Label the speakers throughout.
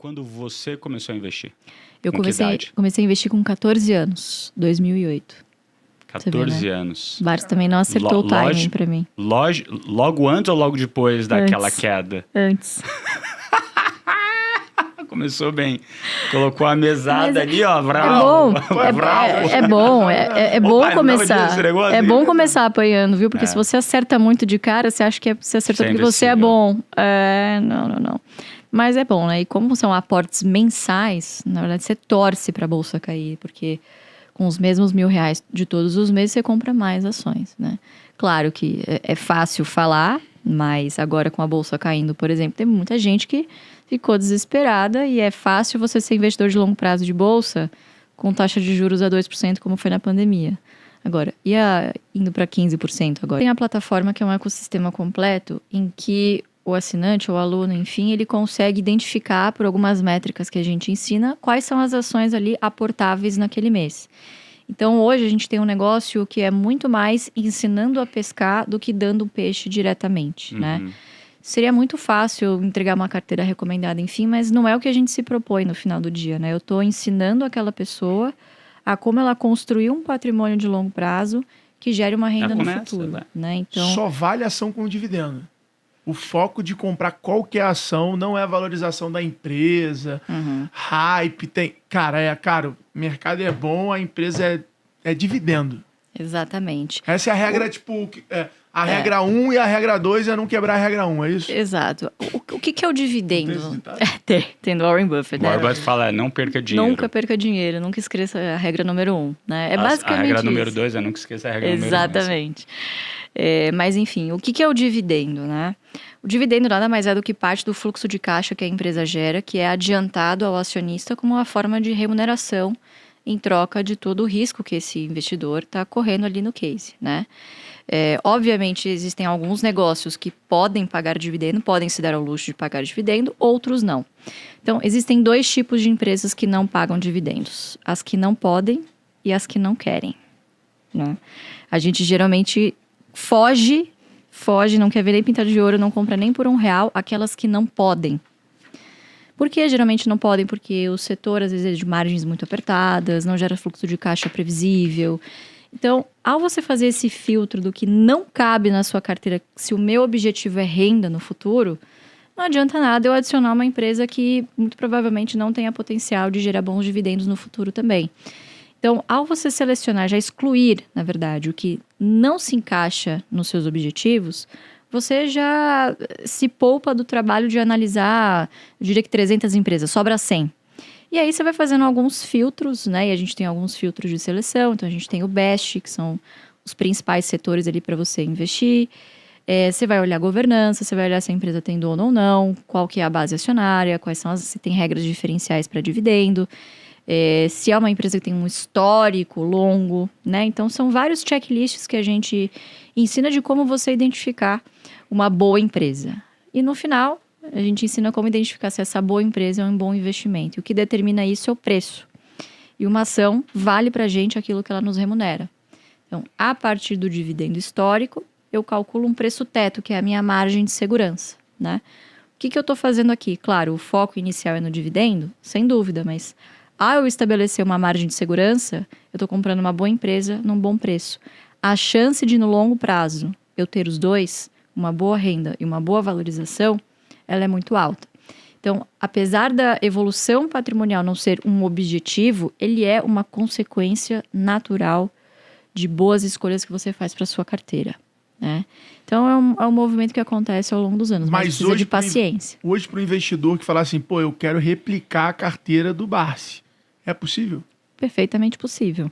Speaker 1: quando você começou a investir?
Speaker 2: Eu
Speaker 1: Com que idade?
Speaker 2: comecei a investir com 14 anos, 2008.
Speaker 1: 14
Speaker 2: vê, né?
Speaker 1: anos.
Speaker 2: O Barsi também não acertou o timing pra mim.
Speaker 1: Logo antes ou logo depois daquela queda?
Speaker 2: Antes.
Speaker 1: Começou bem. Colocou a mesada ali, ó.
Speaker 2: É bom começar. É bom começar apanhando, viu? Porque se você acerta muito de cara, você acha que você acertou porque você é bom. Não. Mas é bom, né? E como são aportes mensais, na verdade você torce pra bolsa cair, porque com os mesmos R$1.000 de todos os meses você compra mais ações, né? Claro que é fácil falar, mas agora com a bolsa caindo, por exemplo, tem muita gente que ficou desesperada e é fácil você ser investidor de longo prazo de bolsa com taxa de juros a 2%, como foi na pandemia. Agora, indo para 15% agora. Tem a plataforma que é um ecossistema completo em que o assinante ou o aluno, enfim, ele consegue identificar por algumas métricas que a gente ensina quais são as ações ali aportáveis naquele mês. Então, hoje a gente tem um negócio que é muito mais ensinando a pescar do que dando peixe diretamente, né? Seria muito fácil entregar uma carteira recomendada, enfim, mas não é o que a gente se propõe no final do dia, né? Eu estou ensinando aquela pessoa a como ela construir um patrimônio de longo prazo que gere uma renda no futuro, né? Então,
Speaker 3: só vale ação com dividendo. O foco de comprar qualquer ação não é a valorização da empresa, hype, tem... Cara, o mercado é bom, a empresa é dividendo.
Speaker 2: Exatamente.
Speaker 3: Essa é a regra, a regra 1 e a regra 2 é não quebrar a regra 1, é isso?
Speaker 2: Exato. O que é o dividendo? Tem do Warren Buffett, né?
Speaker 1: Warren Buffett fala, não perca dinheiro.
Speaker 2: Nunca perca dinheiro, nunca esqueça a regra número 1, né? É basicamente
Speaker 1: a regra
Speaker 2: isso.
Speaker 1: número 2 é nunca esqueça a regra número 1.
Speaker 2: Exatamente. Mas enfim, o que é o dividendo, né? O dividendo nada mais é do que parte do fluxo de caixa que a empresa gera, que é adiantado ao acionista como uma forma de remuneração em troca de todo o risco que esse investidor está correndo ali no case, né? Obviamente, existem alguns negócios que podem pagar dividendo, podem se dar ao luxo de pagar dividendo, outros não. Então, existem 2 tipos de empresas que não pagam dividendos. As que não podem e as que não querem, né? A gente geralmente foge, não quer ver nem pintado de ouro, não compra nem por R$1, aquelas que não podem. Por que geralmente não podem? Porque o setor, às vezes, é de margens muito apertadas, não gera fluxo de caixa previsível. Então, ao você fazer esse filtro do que não cabe na sua carteira, se o meu objetivo é renda no futuro, não adianta nada eu adicionar uma empresa que muito provavelmente não tenha potencial de gerar bons dividendos no futuro também. Então, ao você selecionar, já excluir, na verdade, o que não se encaixa nos seus objetivos, você já se poupa do trabalho de analisar, eu diria que 300 empresas, sobra 100. E aí você vai fazendo alguns filtros, né? E a gente tem alguns filtros de seleção. Então, a gente tem o BEST, que são os principais setores ali para você investir. Você vai olhar a governança, você vai olhar se a empresa tem dono ou não, qual que é a base acionária, se tem regras diferenciais para dividendo, se é uma empresa que tem um histórico longo, né? Então, são vários checklists que a gente ensina de como você identificar uma boa empresa. E no final, a gente ensina como identificar se essa boa empresa é um bom investimento. E o que determina isso é o preço. E uma ação vale para a gente aquilo que ela nos remunera. Então, a partir do dividendo histórico, eu calculo um preço teto, que é a minha margem de segurança, né? O que eu estou fazendo aqui? Claro, o foco inicial é no dividendo, sem dúvida, mas ao eu estabelecer uma margem de segurança, eu estou comprando uma boa empresa num bom preço. A chance de, no longo prazo, eu ter os dois, uma boa renda e uma boa valorização, ela é muito alta. Então, apesar da evolução patrimonial não ser um objetivo, ele é uma consequência natural de boas escolhas que você faz para sua carteira, né? Então, é um movimento que acontece ao longo dos anos, mas precisa de paciência.
Speaker 3: Hoje, para o investidor que falar assim, eu quero replicar a carteira do Barsi, é possível?
Speaker 2: Perfeitamente possível.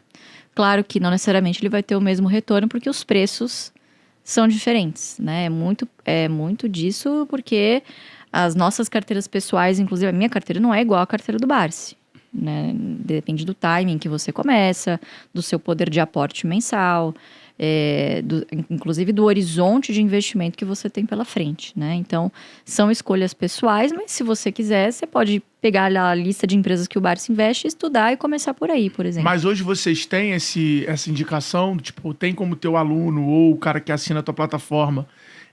Speaker 2: Claro que não necessariamente ele vai ter o mesmo retorno, porque os preços são diferentes, né? É muito disso, porque as nossas carteiras pessoais, inclusive a minha carteira, não é igual à carteira do Barsi, né? Depende do timing que você começa, do seu poder de aporte mensal, inclusive do horizonte de investimento que você tem pela frente, né? Então, são escolhas pessoais, mas se você quiser, você pode pegar a lista de empresas que o Barsi investe, estudar e começar por aí, por exemplo.
Speaker 3: Mas hoje vocês têm essa indicação, tipo, tem como teu aluno ou o cara que assina a tua plataforma,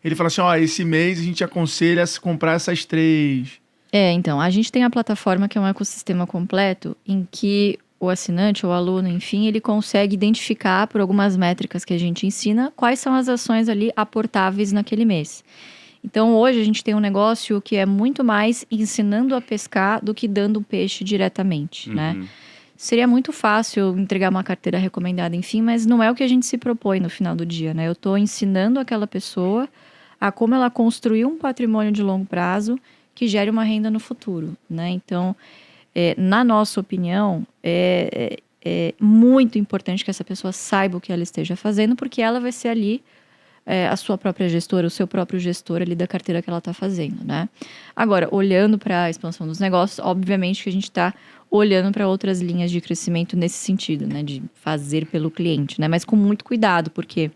Speaker 3: ele fala assim, esse mês a gente aconselha a comprar essas 3.
Speaker 2: Então, a gente tem a plataforma que é um ecossistema completo em que o assinante, o aluno, enfim, ele consegue identificar por algumas métricas que a gente ensina quais são as ações ali aportáveis naquele mês. Então, hoje a gente tem um negócio que é muito mais ensinando a pescar do que dando o peixe diretamente, né? Seria muito fácil entregar uma carteira recomendada, enfim, mas não é o que a gente se propõe no final do dia, né? Eu estou ensinando aquela pessoa a como ela construir um patrimônio de longo prazo que gere uma renda no futuro, né? Então, na nossa opinião, é muito importante que essa pessoa saiba o que ela esteja fazendo, porque ela vai ser ali a sua própria gestora, o seu próprio gestor ali da carteira que ela está fazendo, né? Agora, olhando para a expansão dos negócios, obviamente que a gente está olhando para outras linhas de crescimento nesse sentido, né? De fazer pelo cliente, né? Mas com muito cuidado, porque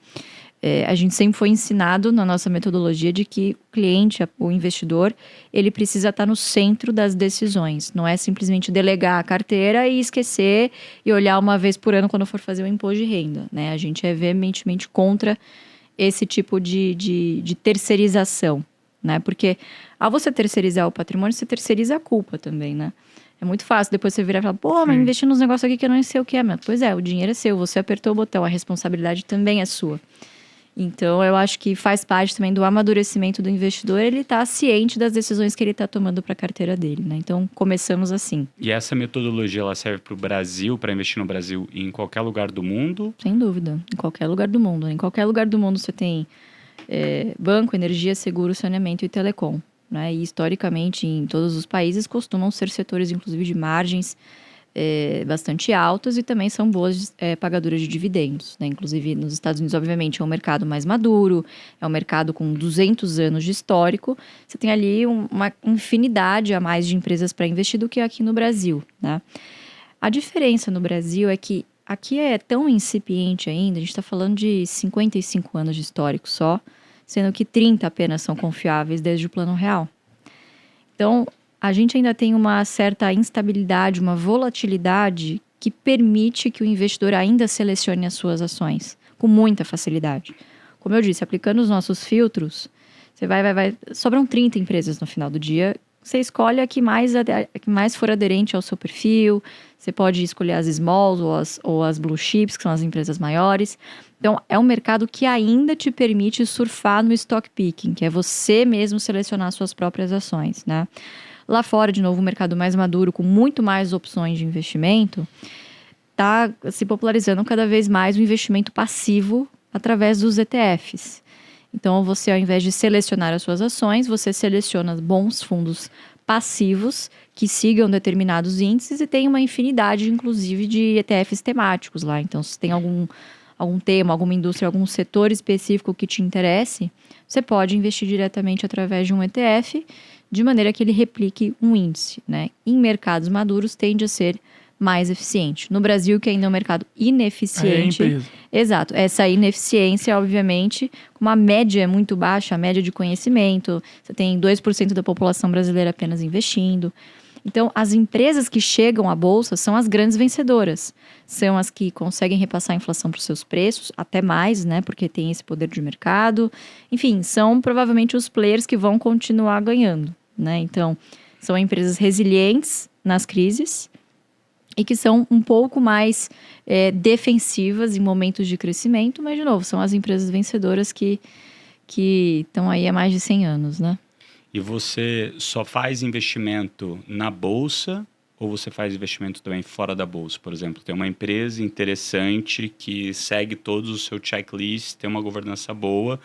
Speaker 2: a gente sempre foi ensinado na nossa metodologia de que o cliente, o investidor, ele precisa estar no centro das decisões. Não é simplesmente delegar a carteira e esquecer e olhar uma vez por ano quando for fazer o imposto de renda, né? A gente é veementemente contra esse tipo de terceirização, né? Porque ao você terceirizar o patrimônio, você terceiriza a culpa também, né? É muito fácil depois você virar e falar, pô, mas investi nos negócios aqui que eu não sei o que é. Mas, pois é, o dinheiro é seu, você apertou o botão, a responsabilidade também é sua. Então, eu acho que faz parte também do amadurecimento do investidor, ele estar ciente das decisões que ele está tomando para a carteira dele, né? Então, começamos assim.
Speaker 1: E essa metodologia, ela serve para o Brasil, para investir no Brasil e em qualquer lugar do mundo?
Speaker 2: Sem dúvida, em qualquer lugar do mundo. Em qualquer lugar do mundo você tem banco, energia, seguro, saneamento e telecom, né? E historicamente, em todos os países, costumam ser setores, inclusive, de margens bastante altas e também são boas pagadoras de dividendos, né? Inclusive nos Estados Unidos, obviamente, é um mercado mais maduro, é um mercado com 200 anos de histórico, você tem ali uma infinidade a mais de empresas para investir do que aqui no Brasil, né? A diferença no Brasil é que aqui é tão incipiente ainda, a gente está falando de 55 anos de histórico só, sendo que 30 apenas são confiáveis desde o Plano Real. Então, a gente ainda tem uma certa instabilidade, uma volatilidade que permite que o investidor ainda selecione as suas ações com muita facilidade. Como eu disse, aplicando os nossos filtros, você sobram 30 empresas no final do dia, você escolhe a que mais for aderente ao seu perfil, você pode escolher as smalls ou as blue chips, que são as empresas maiores. Então, é um mercado que ainda te permite surfar no stock picking, que é você mesmo selecionar suas próprias ações, né? Lá fora, de novo, um mercado mais maduro, com muito mais opções de investimento, está se popularizando cada vez mais o investimento passivo através dos ETFs. Então, você, ao invés de selecionar as suas ações, você seleciona bons fundos passivos que sigam determinados índices e tem uma infinidade, inclusive, de ETFs temáticos lá. Então, se tem algum tema, alguma indústria, algum setor específico que te interesse, você pode investir diretamente através de um ETF, de maneira que ele replique um índice, né? Em mercados maduros tende a ser mais eficiente. No Brasil, que ainda é um mercado ineficiente. Exato. Essa ineficiência, obviamente, com uma média muito baixa, a média de conhecimento, você tem 2% da população brasileira apenas investindo. Então, as empresas que chegam à bolsa são as grandes vencedoras. São as que conseguem repassar a inflação para os seus preços, até mais, né? Porque tem esse poder de mercado. Enfim, são provavelmente os players que vão continuar ganhando, né? Então, são empresas resilientes nas crises e que são um pouco mais defensivas em momentos de crescimento, mas, de novo, são as empresas vencedoras que estão aí há mais de 100 anos, né?
Speaker 1: E você só faz investimento na bolsa ou você faz investimento também fora da bolsa? Por exemplo, tem uma empresa interessante que segue todos o seu checklist, tem uma governança boa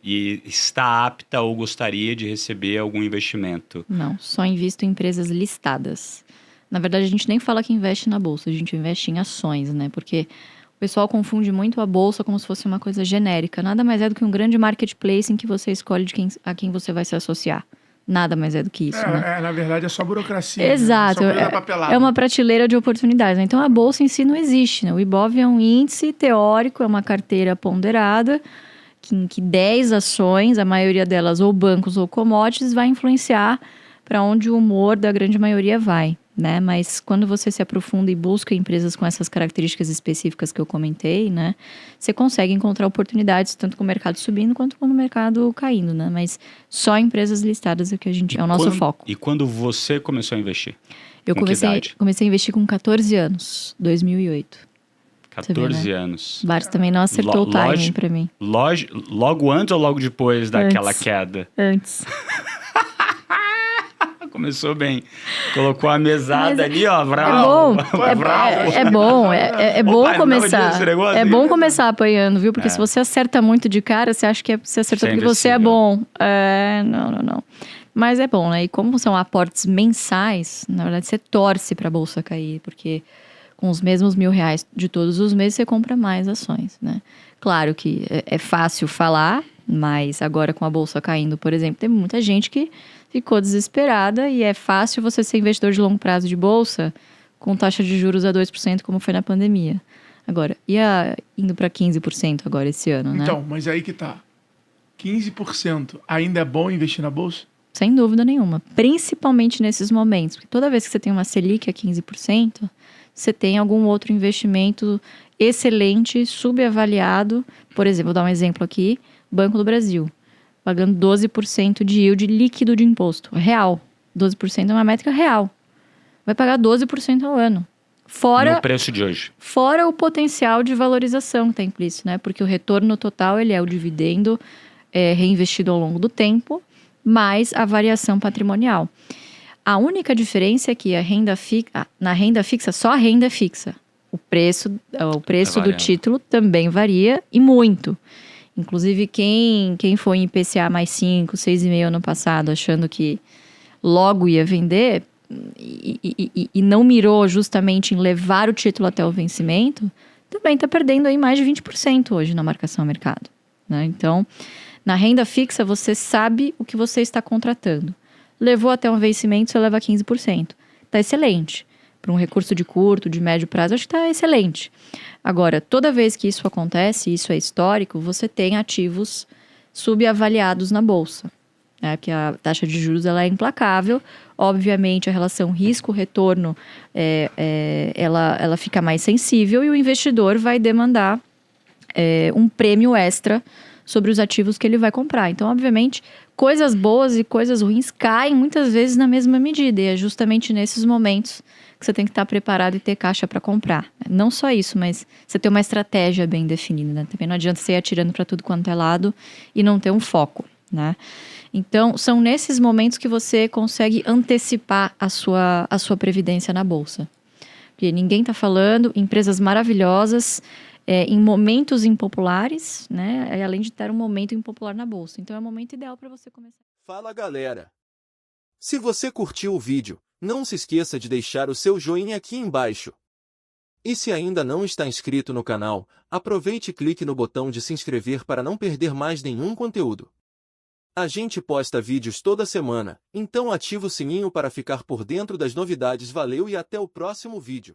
Speaker 1: e está apta ou gostaria de receber algum investimento?
Speaker 2: Não, só invisto em empresas listadas. Na verdade, a gente nem fala que investe na bolsa, a gente investe em ações, né? Porque o pessoal confunde muito a bolsa como se fosse uma coisa genérica. Nada mais é do que um grande marketplace em que você escolhe a quem você vai se associar. Nada mais é do que isso, né?
Speaker 3: Na verdade, é só burocracia.
Speaker 2: Exato.
Speaker 3: Né?
Speaker 2: É uma prateleira de oportunidades, né? Então, a bolsa em si não existe, né? O Ibov é um índice teórico, é uma carteira ponderada, em que 10 ações, a maioria delas ou bancos ou commodities, vai influenciar para onde o humor da grande maioria vai, né? Mas quando você se aprofunda e busca empresas com essas características específicas que eu comentei, né? Você consegue encontrar oportunidades tanto com o mercado subindo quanto com o mercado caindo, né? Mas só empresas listadas é que é o nosso foco.
Speaker 1: E quando você começou a investir?
Speaker 2: Eu comecei a investir com 14 anos, 2008.
Speaker 1: 14 anos.
Speaker 2: O Bart também não acertou o timing pra mim.
Speaker 1: Logo antes ou logo depois daquela queda?
Speaker 2: Antes.
Speaker 1: Começou bem. Colocou a mesada ali, ó. Bravo.
Speaker 2: É bom começar. É bom começar apanhando, viu? Porque se você acerta muito de cara, você acha que você acertou porque você é bom. Não. Mas é bom, né? E como são aportes mensais, na verdade você torce pra bolsa cair, porque com os mesmos R$1.000 de todos os meses você compra mais ações, né? Claro que é fácil falar, mas agora com a bolsa caindo, por exemplo, tem muita gente que ficou desesperada e é fácil você ser investidor de longo prazo de bolsa com taxa de juros a 2%, como foi na pandemia. Agora, indo para 15% agora esse ano, né?
Speaker 3: Então, mas aí que tá. 15% ainda é bom investir na bolsa?
Speaker 2: Sem dúvida nenhuma. Principalmente nesses momentos. Porque toda vez que você tem uma Selic a 15%, você tem algum outro investimento excelente, subavaliado. Por exemplo, vou dar um exemplo aqui. Banco do Brasil. Pagando 12% de yield líquido de imposto. Real. 12% é uma métrica real. Vai pagar 12% ao ano. Fora,
Speaker 1: no preço de hoje.
Speaker 2: Fora o potencial de valorização que está implícito, né? Porque o retorno total ele é o dividendo reinvestido ao longo do tempo, mais a variação patrimonial. A única diferença é que na renda fixa, só a renda fixa. O preço do título também varia e muito. Inclusive, quem foi em IPCA mais 5, 6,5 ano passado, achando que logo ia vender e não mirou justamente em levar o título até o vencimento, também está perdendo aí mais de 20% hoje na marcação a mercado, né? Então, na renda fixa, você sabe o que você está contratando. Levou até um vencimento, você leva 15%. Está excelente. Para um recurso de curto, de médio prazo, acho que está excelente. Agora, toda vez que isso acontece, isso é histórico, você tem ativos subavaliados na bolsa. Né? Porque a taxa de juros ela é implacável. Obviamente, a relação risco-retorno ela fica mais sensível e o investidor vai demandar um prêmio extra sobre os ativos que ele vai comprar. Então, obviamente, coisas boas e coisas ruins caem muitas vezes na mesma medida. E é justamente nesses momentos que você tem que estar preparado e ter caixa para comprar. Não só isso, mas você ter uma estratégia bem definida, né? Também não adianta você ir atirando para tudo quanto é lado e não ter um foco, né? Então, são nesses momentos que você consegue antecipar a sua previdência na bolsa. Porque ninguém está falando, empresas maravilhosas, em momentos impopulares, né? Além de ter um momento impopular na bolsa. Então, é o momento ideal para você começar.
Speaker 4: Fala, galera! Se você curtiu o vídeo, não se esqueça de deixar o seu joinha aqui embaixo. E se ainda não está inscrito no canal, aproveite e clique no botão de se inscrever para não perder mais nenhum conteúdo. A gente posta vídeos toda semana, então ativa o sininho para ficar por dentro das novidades. Valeu e até o próximo vídeo.